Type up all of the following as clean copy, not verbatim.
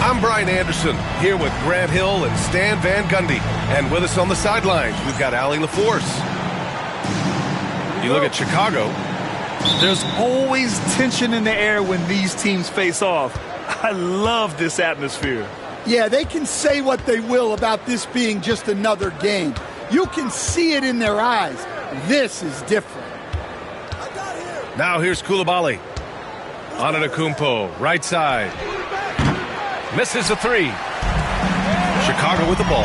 I'm Brian Anderson, here with Grant Hill and Stan Van Gundy. And with us on the sidelines, we've got Allie LaForce. You look at Chicago. There's always tension in the air when these teams face off. I love this atmosphere. Yeah, they can say what they will about this being just another game. You can see it in their eyes. This is different. Now here's Coulibaly. Antetokounmpo, right side. Misses a three. Chicago with the ball.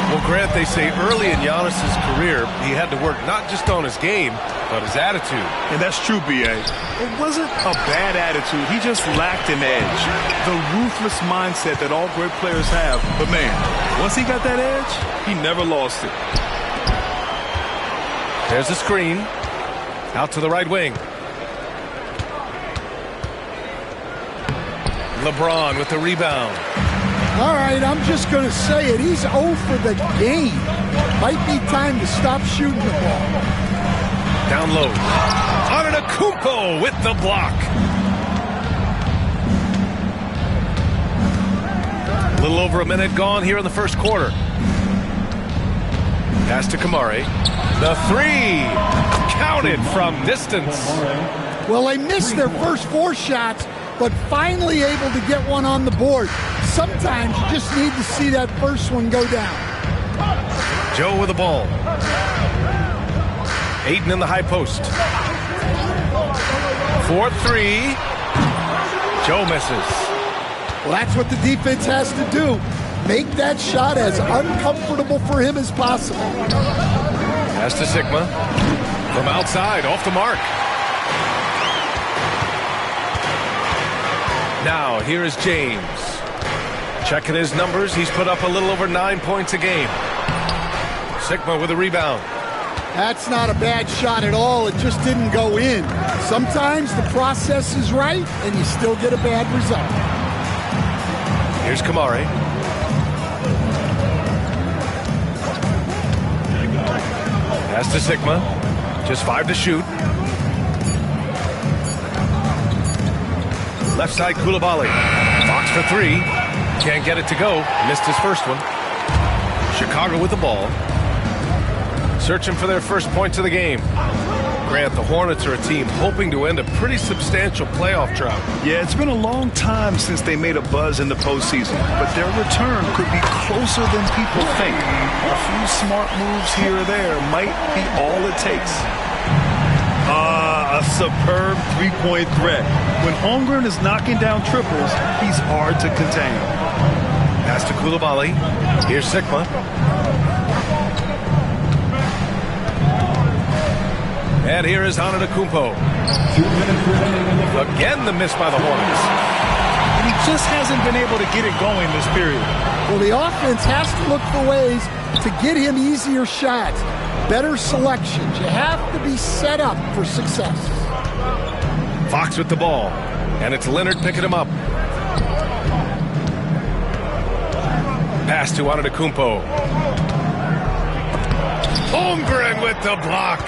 Well, Grant, they say early in Giannis's career, he had to work not just on his game, but his attitude. And that's true, B.A. It wasn't a bad attitude. He just lacked an edge. The ruthless mindset that all great players have. But, man, once he got that edge, he never lost it. There's a screen. Out to the right wing. LeBron with the rebound. All right, I'm just going to say it. He's 0 for the game. Might be time to stop shooting the ball. Down low. Antetokounmpo with the block. A little over a minute gone here in the first quarter. Pass to Kamari. The three. Counted from distance. Well, they missed their first 4 shots, but finally able to get one on the board. Sometimes you just need to see that first one go down. Joe with the ball. Ayton in the high post. 4-3. Joe misses. Well, that's what the defense has to do. Make that shot as uncomfortable for him as possible. Pass to Sigma. From outside, off the mark. Now, here is James. Checking his numbers, he's put up a little over 9 points a game. Sigma with a rebound. That's not a bad shot at all. It just didn't go in. Sometimes the process is right, and you still get a bad result. Here's Kamari. Pass to Sigma. Just 5 to shoot. Left side, Coulibaly. Fox for 3. Can't get it to go. Missed his first one. Chicago with the ball. Searching for their first points of the game. Grant, the Hornets are a team hoping to end a pretty substantial playoff drought. Yeah, it's been a long time since they made a buzz in the postseason, but their return could be closer than people think. A few smart moves here or there might be all it takes. A superb three-point threat. When Holmgren is knocking down triples, he's hard to contain. Pass to Coulibaly. Here's Sigma. And here is Antetokounmpo. Again, the miss by the Hornets. And he just hasn't been able to get it going this period. Well, the offense has to look for ways to get him easier shots, better selections. You have to be set up for success. Fox with the ball. And it's Leonard picking him up. Pass to Antetokounmpo. Holmgren with the block.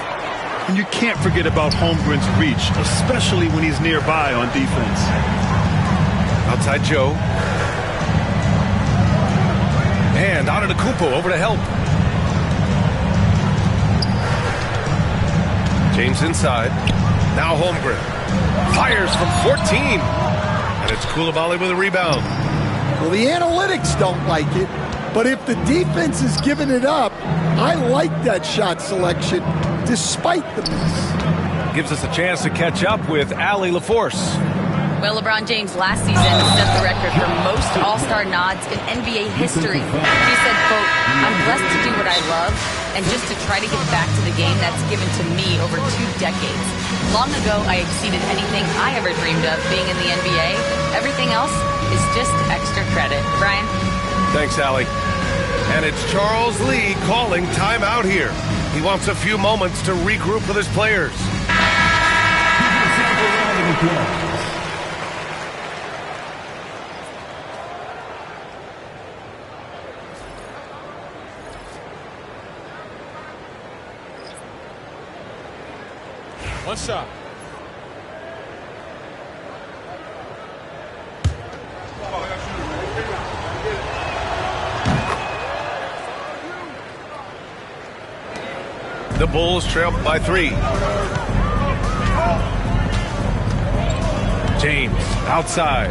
And you can't forget about Holmgren's reach, especially when he's nearby on defense. Outside Joe. And Antetokounmpo over to help. James inside. Now Holmgren. Fires from 14. And it's Coulibaly with a rebound. Well, the analytics don't like it, but if the defense is giving it up, I like that shot selection despite the miss. Gives us a chance to catch up with Allie LaForce. Well, LeBron James last season set the record for most All-Star nods in NBA history. He said, quote, "I'm blessed to do what I love and just to try to give back to the game that's given to me over 2 decades. Long ago, I exceeded anything I ever dreamed of being in the NBA. Everything else is just extra credit." Brian? Thanks, Allie. And it's Charles Lee calling timeout here. He wants a few moments to regroup with his players. One shot. The Bulls trail by 3. James outside.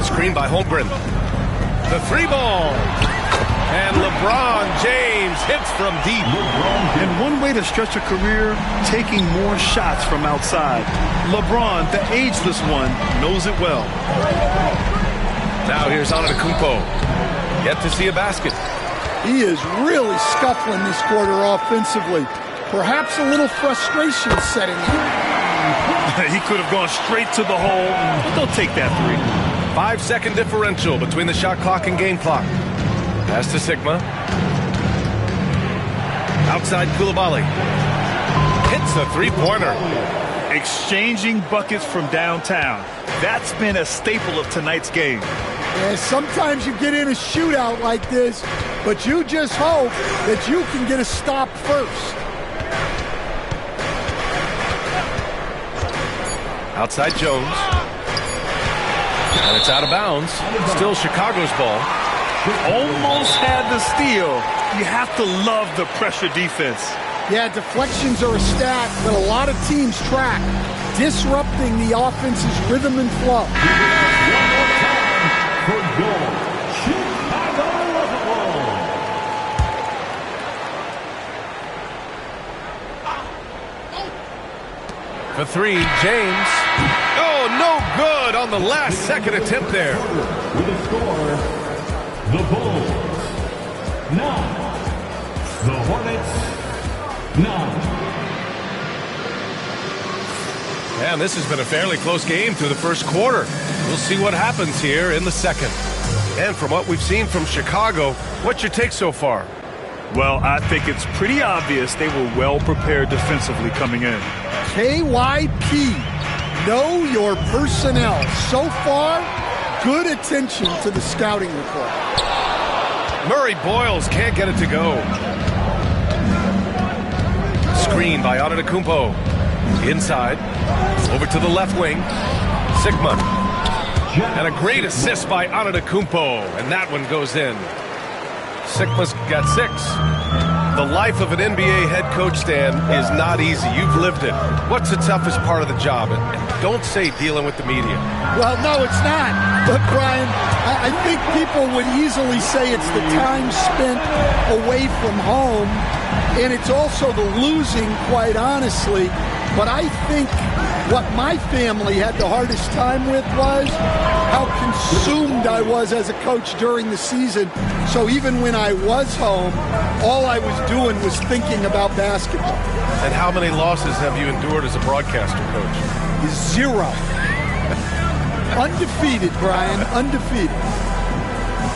Screen by Holmgren. The 3-ball. And LeBron James hits from deep. And one way to stretch a career, taking more shots from outside. LeBron, the ageless one, knows it well. Now here's Antetokounmpo. Yet to see a basket. He is really scuffling this quarter offensively. Perhaps a little frustration setting in. He could have gone straight to the hole, but they'll take that 3. 5-second differential between the shot clock and game clock. Pass to Sigma. Outside Coulibaly. Hits a 3-pointer. Exchanging buckets from downtown. That's been a staple of tonight's game. Yeah, sometimes you get in a shootout like this, but you just hope that you can get a stop first. Outside Jones. And it's out of bounds. Still Chicago's ball. Almost had the steal. You have to love the pressure defense. Yeah, deflections are a stat that a lot of teams track, disrupting the offense's rhythm and flow. For 3, James. Oh, no good on the last second attempt there. With a score, the Bulls 9, the Hornets 9. And this has been a fairly close game through the first quarter. We'll see what happens here in the second. And from what we've seen from Chicago, what's your take so far? Well, I think it's pretty obvious they were well prepared defensively coming in. KYP, know your personnel. So far, good attention to the scouting report. Murray Boyles can't get it to go. Screen by Antetokounmpo. Inside. Over to the left wing. Sigma. And a great assist by Antetokounmpo. And that one goes in. Sigma's got 6. The life of an NBA head coach, Stan, is not easy. You've lived it. What's the toughest part of the job? And don't say dealing with the media. Well, no, it's not. But, Brian, I think people would easily say it's the time spent away from home, and it's also the losing, quite honestly. But I think what my family had the hardest time with was how consumed I was as a coach during the season. So even when I was home, all I was doing was thinking about basketball. And how many losses have you endured as a broadcaster, Coach? 0. Undefeated, Brian, undefeated.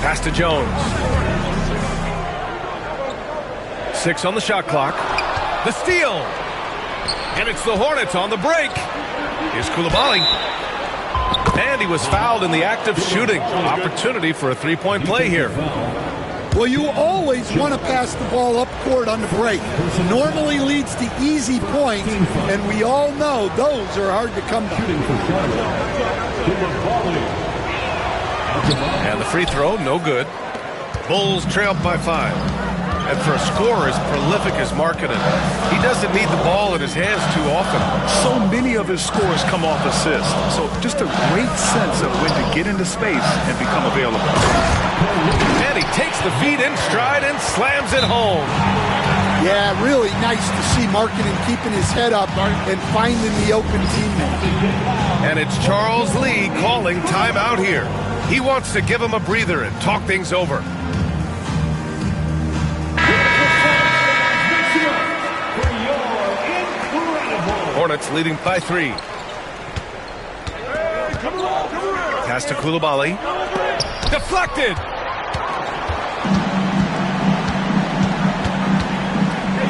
Pass to Jones. 6 on the shot clock. The steal. And it's the Hornets on the break. Here's Coulibaly. And he was fouled in the act of shooting. Opportunity for a 3-point play here. Well, you always want to pass the ball up court on the break. Normally leads to easy points, and we all know those are hard to come by. And the free throw, no good. Bulls trailed by 5. And for a scorer as prolific as Markkanen, he doesn't need the ball in his hands too often. So many of his scores come off assists. So just a great sense of when to get into space and become available. And he takes the feet in stride and slams it home. Yeah, really nice to see Markkanen keeping his head up and finding the open teammate. And it's Charles Lee calling timeout here. He wants to give him a breather and talk things over. Hornets leading by 3. Pass to Coulibaly. Deflected!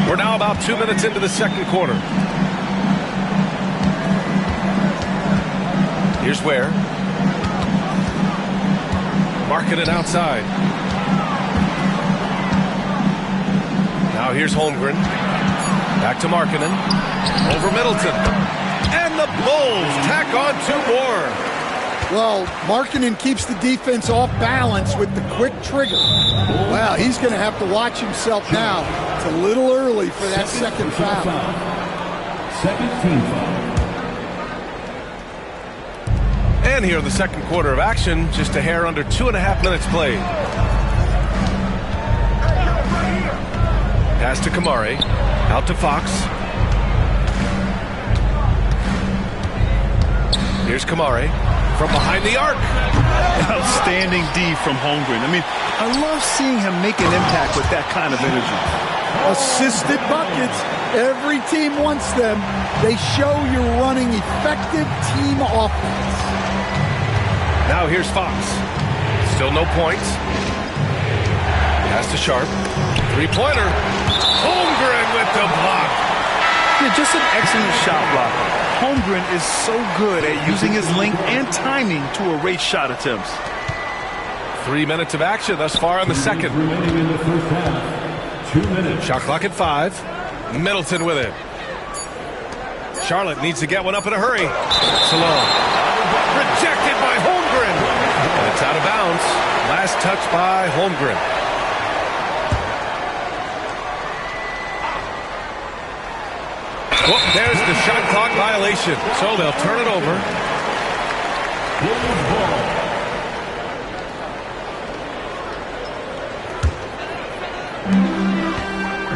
We're now about 2 minutes into the second quarter. Here's Ware. Markkanen outside. Now here's Holmgren. Back to Markkanen. Over Middleton. And the Bulls tack on 2 more. Well, Markkanen keeps the defense off balance with the quick trigger. Well, he's going to have to watch himself now. It's a little early for that second foul. Second team foul. And here in the second quarter of action, just a hair under 2.5 minutes played. Pass to Kamari. Out to Fox. Here's Kamari from behind the arc. Outstanding D from Holmgren. I mean, I love seeing him make an impact with that kind of energy. Assisted buckets. Every team wants them. They show you're running effective team offense. Now here's Fox. Still no points. Pass to Sharp. Three-pointer. Holmgren with the block. Yeah, just an excellent shot blocker. Holmgren is so good at using his length and timing to erase shot attempts. 3 minutes of action thus far in the second. Remaining in the first half. 2 minutes. Shot clock at 5. Middleton with it. Charlotte needs to get one up in a hurry. Salone. Rejected by Holmgren. And it's out of bounds. Last touch by Holmgren. Well, there's the shot clock violation. So they'll turn it over.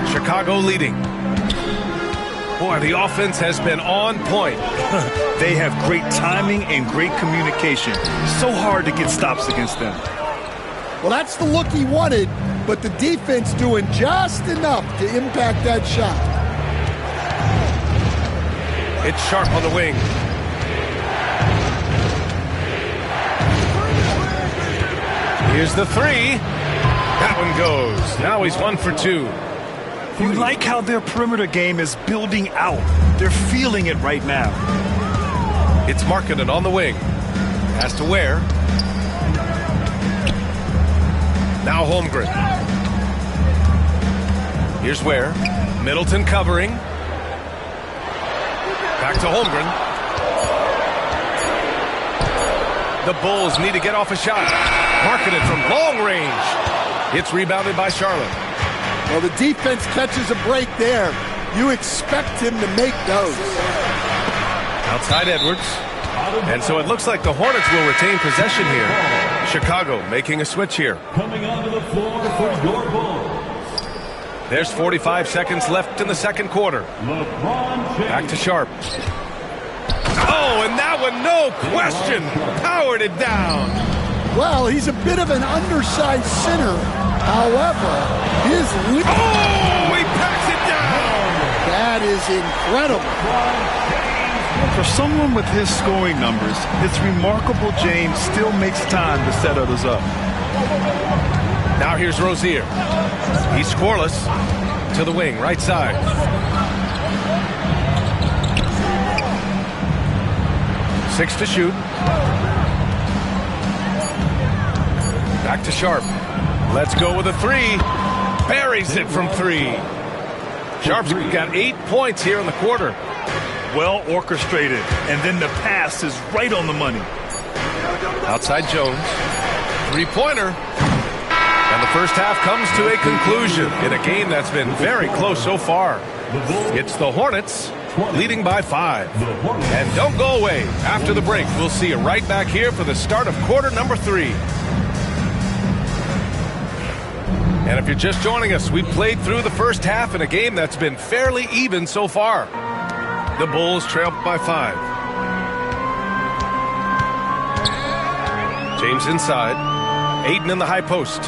Chicago leading. Boy, the offense has been on point. They have great timing and great communication. So hard to get stops against them. Well, that's the look he wanted, but the defense doing just enough to impact that shot. It's Sharp on the wing. Here's the three. That one goes. Now he's 1 for 2. You like how their perimeter game is building out. They're feeling it right now. It's Markkanen on the wing. Pass to Ware. Now Holmgren. Here's Ware. Middleton covering. Back to Holmgren. The Bulls need to get off a shot. Markkanen from long range. It's rebounded by Charlotte. Well, the defense catches a break there. You expect him to make those. Outside Edwards. And so it looks like the Hornets will retain possession here. Chicago making a switch here. Coming onto the floor for your Bulls. There's 45 seconds left in the second quarter. LeBron James. Back to Sharp. Oh, and that one, no question, powered it down. Well, he's a bit of an undersized center. However, his... Oh, he packs it down. That is incredible. For someone with his scoring numbers, it's remarkable James still makes time to set others up. Now here's Rozier. He's scoreless. To the wing, right side. Six to shoot. Back to Sharp. Let's go with a three. Buries it from 3. Sharp's got 8 points here in the quarter. Well orchestrated, and then the pass is right on the money. Outside Jones. Three-pointer. And the first half comes to a conclusion in a game that's been very close so far. It's the Hornets leading by 5. And don't go away. After the break, we'll see you right back here for the start of quarter number 3. And if you're just joining us, we've played through the first half in a game that's been fairly even so far. The Bulls trail by 5. James inside. Ayton in the high post.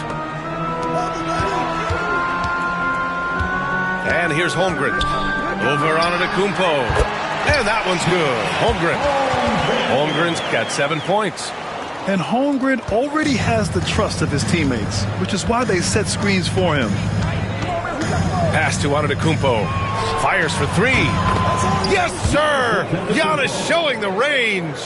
And here's Holmgren. Over on Antetokounmpo. And that one's good. Holmgren's got 7 points. And Holmgren already has the trust of his teammates, which is why they set screens for him. Pass to Antetokounmpo. Fires for 3. Yes, sir! Giannis showing the range.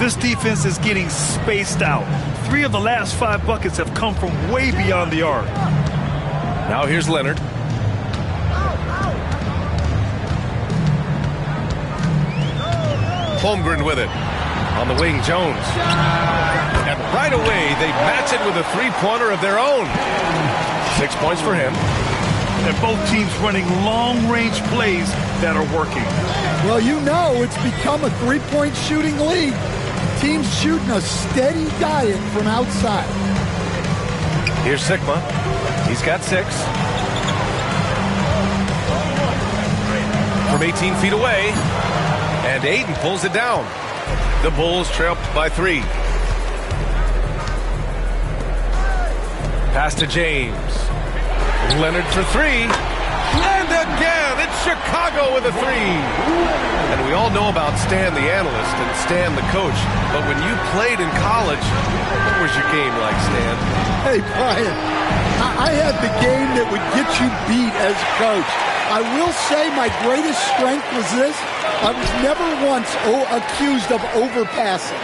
This defense is getting spaced out. 3 of the last 5 buckets have come from way beyond the arc. Now here's Leonard. Holmgren with it. On the wing, Jones. And right away, they match it with a three-pointer of their own. 6 points for him. And both teams running long-range plays that are working. Well, you know it's become a three-point shooting league. Teams shooting a steady diet from outside. Here's Sigma. He's got 6. From 18 feet away. And Aiden pulls it down. The Bulls trail by 3. Pass to James. Leonard for 3. And again, it's Chicago with a 3. And we all know about Stan the analyst and Stan the coach. But when you played in college, what was your game like, Stan? Hey, Brian, I had the game that would get you beat as a coach. I will say my greatest strength was this. I was never once accused of overpassing.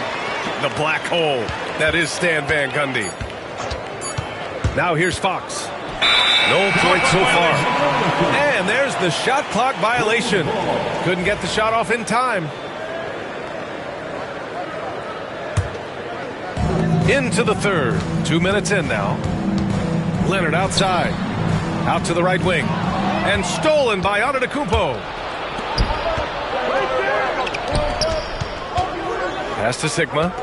The black hole. That is Stan Van Gundy. Now here's Fox. No points so far. And there's the shot clock violation. Couldn't get the shot off in time. Into the third. 2 minutes in now. Leonard outside. Out to the right wing. And stolen by Antetokounmpo. Pass to Sigma.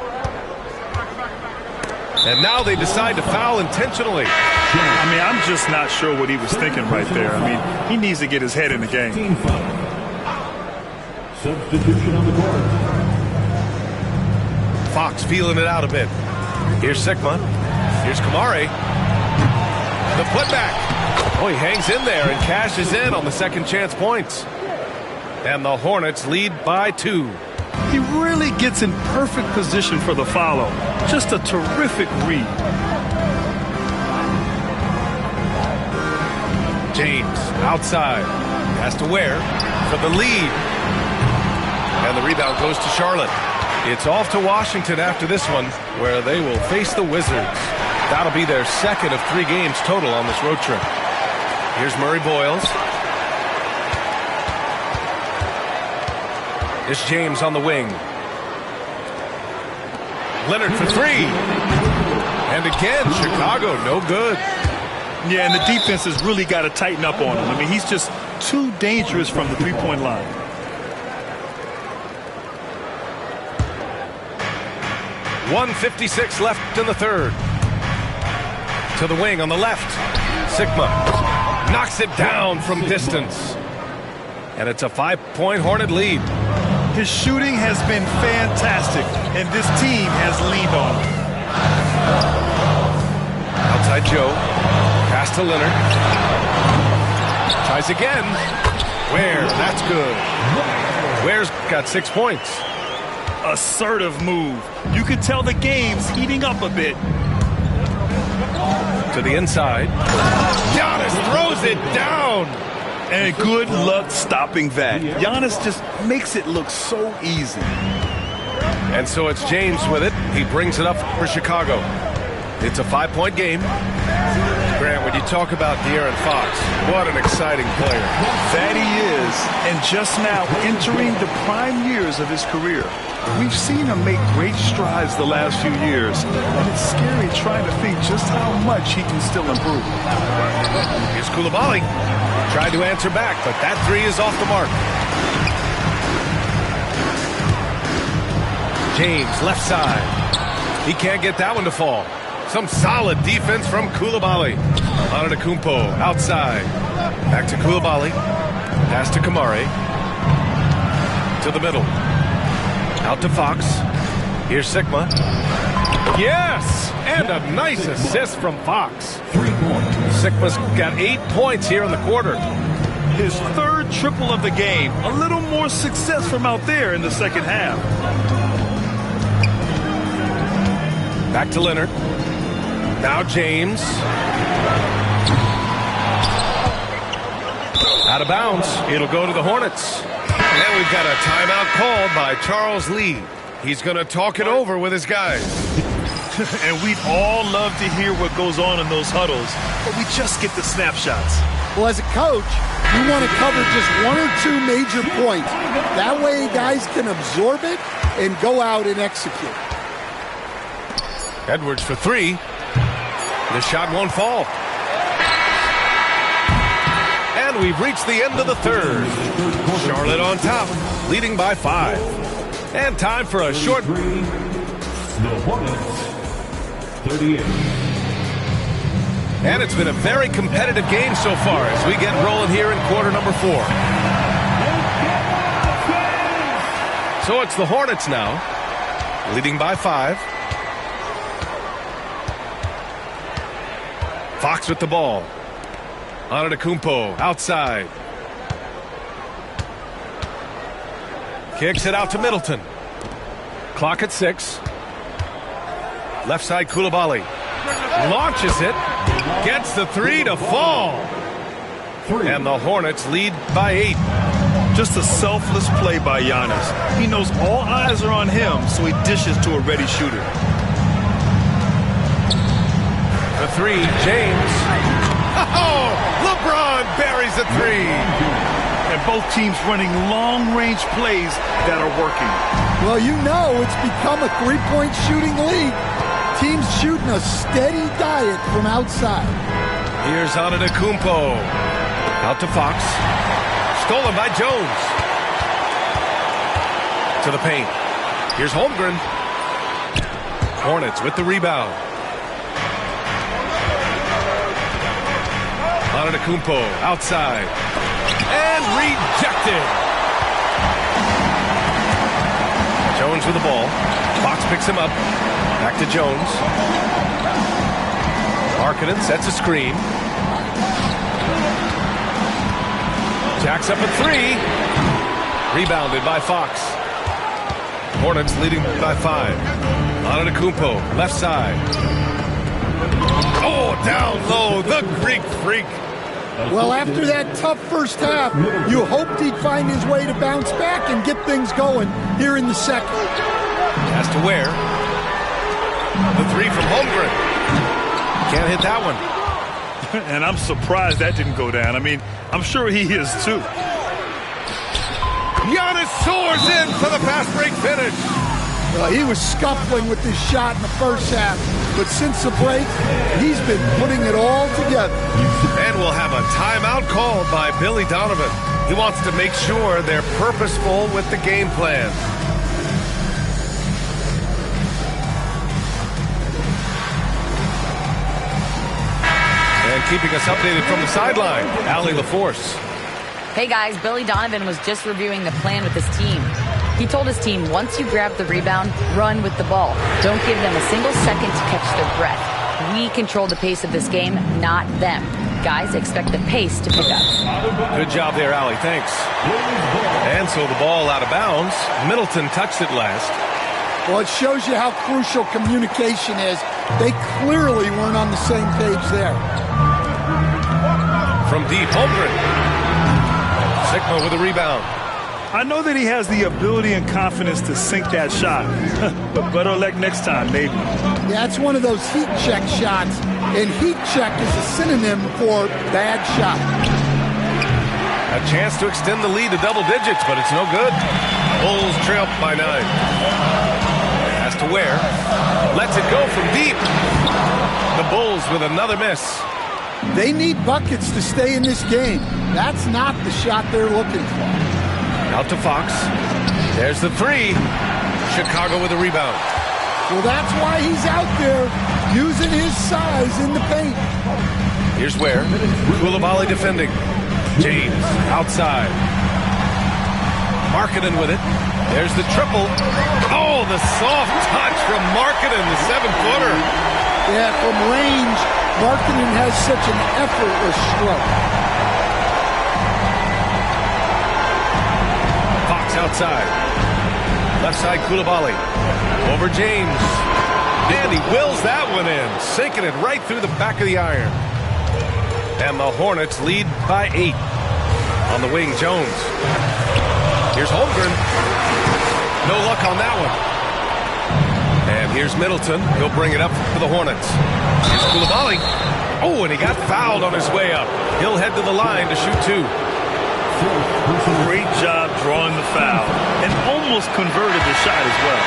And now they decide to foul intentionally. I mean, I'm just not sure what he was thinking right there. I mean, he needs to get his head in the game. Team foul. Substitution on the court. Fox feeling it out a bit. Here's Sigma. Here's Kamari. The putback. Oh, he hangs in there and cashes in on the second chance points. And the Hornets lead by 2. He really gets in perfect position for the follow. Just a terrific read. James outside. Has to Ware for the lead. And the rebound goes to Charlotte. It's off to Washington after this one, where they will face the Wizards. That'll be their second of 3 games total on this road trip. Here's Murray Boyles. It's James on the wing. Leonard for 3. And again, Chicago, no good. Yeah, and the defense has really got to tighten up on him. I mean, he's just too dangerous from the three-point line. .156 left in the third. To the wing on the left. Sigma knocks it down from distance. And it's a 5-point Hornet lead. His shooting has been fantastic, and this team has leaned on him. Outside Joe. Pass to Leonard. Tries again. Ware, that's good. Ware's got 6 points. Assertive move. You can tell the game's heating up a bit. To the inside. Giannis throws it down. And good luck stopping that. Giannis just makes it look so easy. And so it's James with it. He brings it up for Chicago. It's a 5-point game. Grant, when you talk about De'Aaron Fox, what an exciting player. That he is, and just now entering the prime years of his career. We've seen him make great strides the last few years, and it's scary trying to think just how much he can still improve. Here's Coulibaly. Tried to answer back, but that 3 is off the mark. James, left side. He can't get that one to fall. Some solid defense from Coulibaly. Antetokounmpo outside. Back to Coulibaly. Pass to Kamari. To the middle. Out to Fox. Here's Sigma. Yes! And a nice assist from Fox. 3 points. Sigma's got 8 points here in the quarter. His third triple of the game. A little more success from out there in the second half. Back to Leonard. Now James. Out of bounds. It'll go to the Hornets. And we've got a timeout called by Charles Lee. He's going to talk it over with his guys. And we'd all love to hear what goes on in those huddles, but we just get the snapshots. Well, as a coach, you want to cover just 1 or 2 major points. That way guys can absorb it and go out and execute. Edwards for three. The shot won't fall. And we've reached the end of the third. Charlotte on top, leading by 5. And time for a short... The Hornets, 38. And it's been a very competitive game so far as we get rolling here in quarter number 4. So it's the Hornets now, leading by 5. Fox with the ball. Antetokounmpo outside. Kicks it out to Middleton. Clock at 6. Left side Coulibaly. Launches it. Gets the 3 to fall. And the Hornets lead by 8. Just a selfless play by Giannis. He knows all eyes are on him, so he dishes to a ready shooter. The 3, James. Oh, LeBron buries a 3. And both teams running long-range plays that are working. Well, you know it's become a three-point shooting league. Teams shooting a steady diet from outside. Here's Antetokounmpo. Out to Fox. Stolen by Jones. To the paint. Here's Holmgren. Hornets with the rebound. Antetokounmpo outside. And rejected. Jones with the ball. Fox picks him up. Back to Jones. Markkanen sets a screen. Jacks up a 3. Rebounded by Fox. Hornets leading by 5. Antetokounmpo, left side. Oh, down low, the Greek freak. Well, after that tough first half, you hoped he'd find his way to bounce back and get things going here in the second. Has to wear. The 3 from Holmgren. Can't hit that one. And I'm surprised that didn't go down. I mean, I'm sure he is too. Giannis soars in for the fast break finish. He was scuffling with his shot in the first half, but since the break, he's been putting it all together. And we'll have a timeout called by Billy Donovan. He wants to make sure they're purposeful with the game plan. And keeping us updated from the sideline, Allie LaForce. Hey guys, Billy Donovan was just reviewing the plan with his team. He told his team, once you grab the rebound, run with the ball. Don't give them a single second to catch their breath. We control the pace of this game, not them. Guys, expect the pace to pick up. Good job there, Allie. Thanks. And so the ball out of bounds. Middleton touched it last. Well, it shows you how crucial communication is. They clearly weren't on the same page there. From deep, Holmgren. Sigma with a rebound. I know that he has the ability and confidence to sink that shot, but better luck next time, maybe. Yeah, it's one of those heat check shots, and heat check is a synonym for bad shot. A chance to extend the lead to double digits, but it's no good. Bulls trail by 9. Has to wear. Lets it go from deep. The Bulls with another miss. They need buckets to stay in this game. That's not the shot they're looking for. Out to Fox. There's the 3. Chicago with a rebound. Well, that's why he's out there using his size in the paint. Here's where. Coulibaly defending. James outside. Markkanen with it. There's the triple. Oh, the soft touch from Markkanen, the 7-footer. Yeah, from range, Markkanen has such an effortless stroke. Outside. Left side Coulibaly. Over James. And he wills that one in. Sinking it right through the back of the iron. And the Hornets lead by 8. On the wing, Jones. Here's Holmgren. No luck on that one. And here's Middleton. He'll bring it up for the Hornets. Here's Coulibaly. Oh, and he got fouled on his way up. He'll head to the line to shoot 2. Great job drawing the foul and almost converted the shot as well.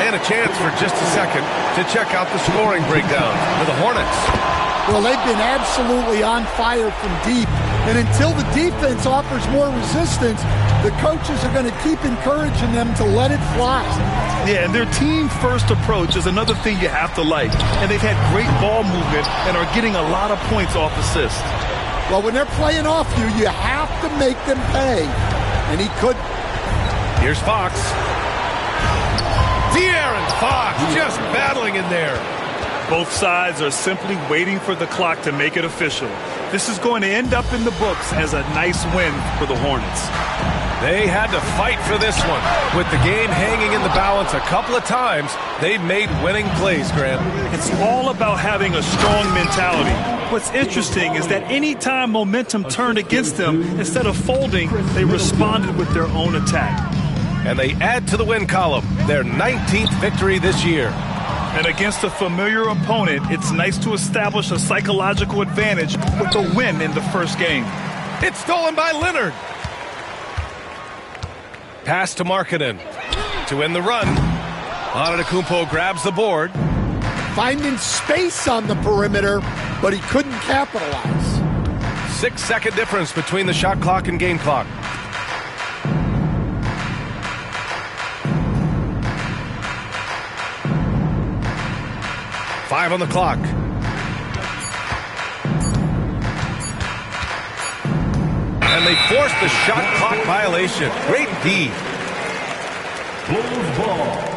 And a chance for just a second to check out the scoring breakdown for the Hornets. Well, they've been absolutely on fire from deep. And until the defense offers more resistance, the coaches are going to keep encouraging them to let it fly. Yeah, and their team-first approach is another thing you have to like. And they've had great ball movement and are getting a lot of points off assists. Well, when they're playing off you, you have to make them pay. And he could. Here's Fox. De'Aaron Fox just battling in there. Both sides are simply waiting for the clock to make it official. This is going to end up in the books as a nice win for the Hornets. They had to fight for this one. With the game hanging in the balance a couple of times, they've made winning plays, Grant. It's all about having a strong mentality. What's interesting is that any time momentum turned against them, instead of folding, they responded with their own attack. And they add to the win column, their 19th victory this year. And against a familiar opponent, it's nice to establish a psychological advantage with a win in the first game. It's stolen by Leonard. Pass to Markkanen to win the run. Antetokounmpo grabs the board. Finding space on the perimeter, but he couldn't capitalize. 6-second difference between the shot clock and game clock. Five on the clock. And they forced the shot clock violation. Great D. Bulls ball.